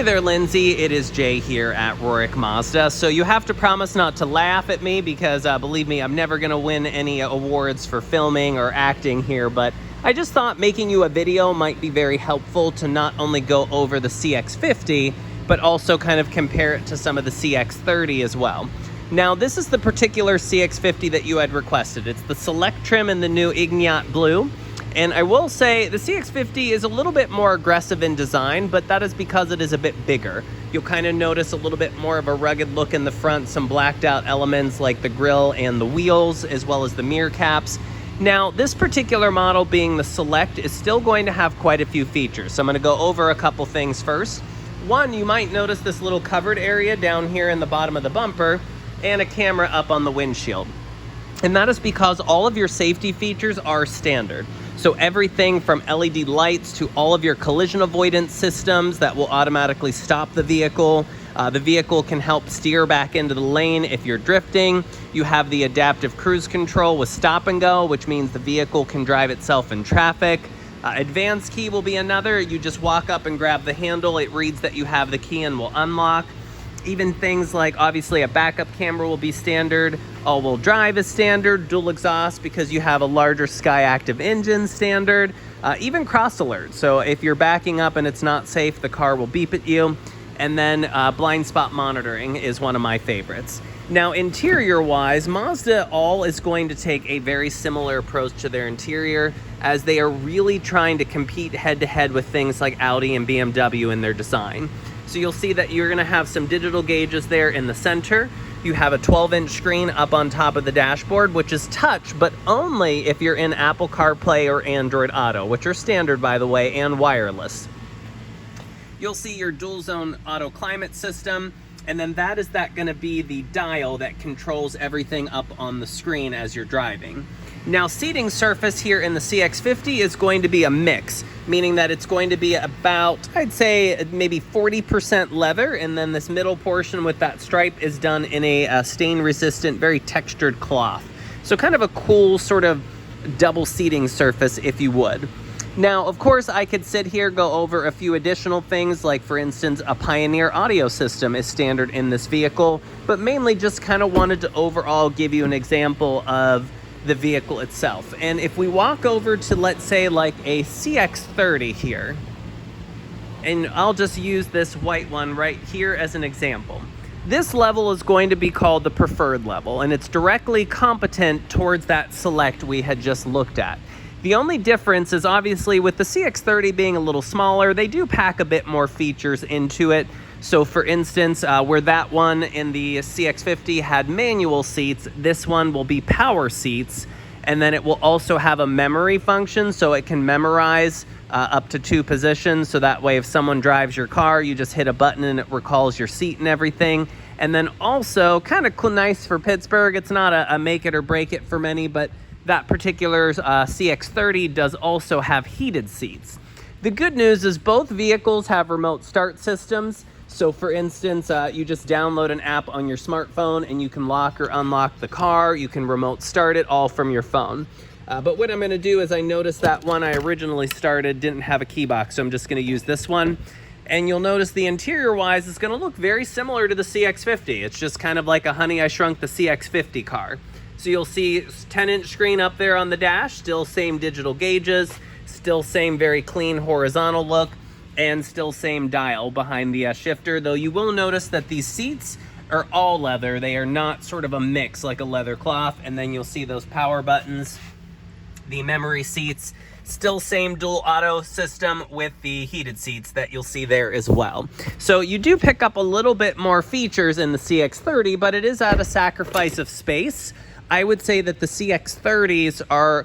Hey there, Lindsay. It is Jay here at Rorick Mazda. So you have to promise not to laugh at me because believe me, I'm never going to win any awards for filming or acting here, but I just thought making you a video might be very helpful to not only go over the CX-50, but also kind of compare it to some of the CX-30 as well. Now, this is the particular CX-50 that you had requested. It's the Select trim in the new Ignite Blue. And I will say the CX-50 is a little bit more aggressive in design, but that is because it is a bit bigger. You'll kind of notice a little bit more of a rugged look in the front, some blacked out elements like the grille and the wheels, as well as the mirror caps. Now, this particular model, being the Select, is still going to have quite a few features. So I'm going to go over a couple things first. One, you might notice this little covered area down here in the bottom of the bumper and a camera up on the windshield. And that is because all of your safety features are standard. So everything from LED lights to all of your collision avoidance systems that will automatically stop the vehicle. The vehicle can help steer back into the lane if you're drifting. You have the adaptive cruise control with stop and go, which means the vehicle can drive itself in traffic. Advanced key will be another. You just walk up and grab the handle. It reads that you have the key and will unlock. Even things like, obviously, a backup camera will be standard. All-wheel drive is standard. Dual exhaust because you have a larger Sky Active engine standard. Even cross alert. So if you're backing up and it's not safe, the car will beep at you. And then blind spot monitoring is one of my favorites. Now, interior-wise, Mazda all is going to take a very similar approach to their interior, as they are really trying to compete head-to-head with things like Audi and BMW in their design. So you'll see that you're going to have some digital gauges there in the center. You have a 12-inch screen up on top of the dashboard, which is touch, but only if you're in Apple CarPlay or Android Auto, which are standard, by the way, and wireless. You'll see your dual zone auto climate system, and then that is going to be the dial that controls everything up on the screen as you're driving. Now, seating surface here in the CX-50 is going to be a mix, meaning that it's going to be about, I'd say, maybe 40% leather, and then this middle portion with that stripe is done in a stain-resistant, very textured cloth. So kind of a cool sort of double seating surface, if you would. Now, of course, I could sit here, go over a few additional things, like, for instance, a Pioneer audio system is standard in this vehicle, but mainly just kind of wanted to overall give you an example of the vehicle itself. And if we walk over to, let's say, like a CX-30 here, and I'll just use this white one right here as an example. This level is going to be called the preferred level, and it's directly competent towards that Select we had just looked at. The only difference is obviously with the CX-30 being a little smaller, they do pack a bit more features into it. So for instance, where that one in the CX-50 had manual seats, this one will be power seats, and then it will also have a memory function, so it can memorize up to 2 positions, so that way if someone drives your car, you just hit a button and it recalls your seat and everything. And then also, kind of nice for Pittsburgh, it's not a make it or break it for many, but that particular CX-30 does also have heated seats. The good news is both vehicles have remote start systems. So for instance, you just download an app on your smartphone and you can lock or unlock the car. You can remote start it all from your phone. But what I'm going to do is, I noticed that one I originally started didn't have a key box, so I'm just going to use this one. And you'll notice the interior-wise is going to look very similar to the CX-50. It's just kind of like a Honey, I Shrunk the CX-50 car. So you'll see 10-inch screen up there on the dash, still same digital gauges, still same very clean horizontal look, and still same dial behind the shifter, though you will notice that these seats are all leather. They are not sort of a mix like a leather cloth. And then you'll see those power buttons, the memory seats, still same dual auto system with the heated seats that you'll see there as well. So you do pick up a little bit more features in the CX-30, but it is at a sacrifice of space. I would say that the CX-30s are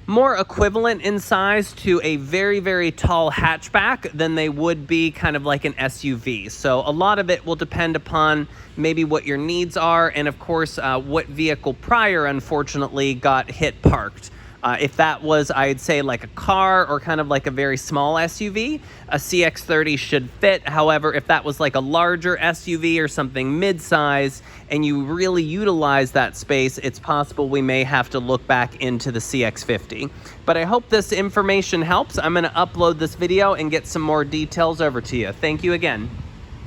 more equivalent in size to a very, very tall hatchback than they would be kind of like an SUV. So a lot of it will depend upon maybe what your needs are, and of course, what vehicle prior, unfortunately, got hit parked. If that was, I'd say, like a car or kind of like a very small SUV, a CX-30 should fit. However, if that was like a larger SUV or something mid-size and you really utilize that space, it's possible we may have to look back into the CX-50. But I hope this information helps. I'm going to upload this video and get some more details over to you. Thank you again.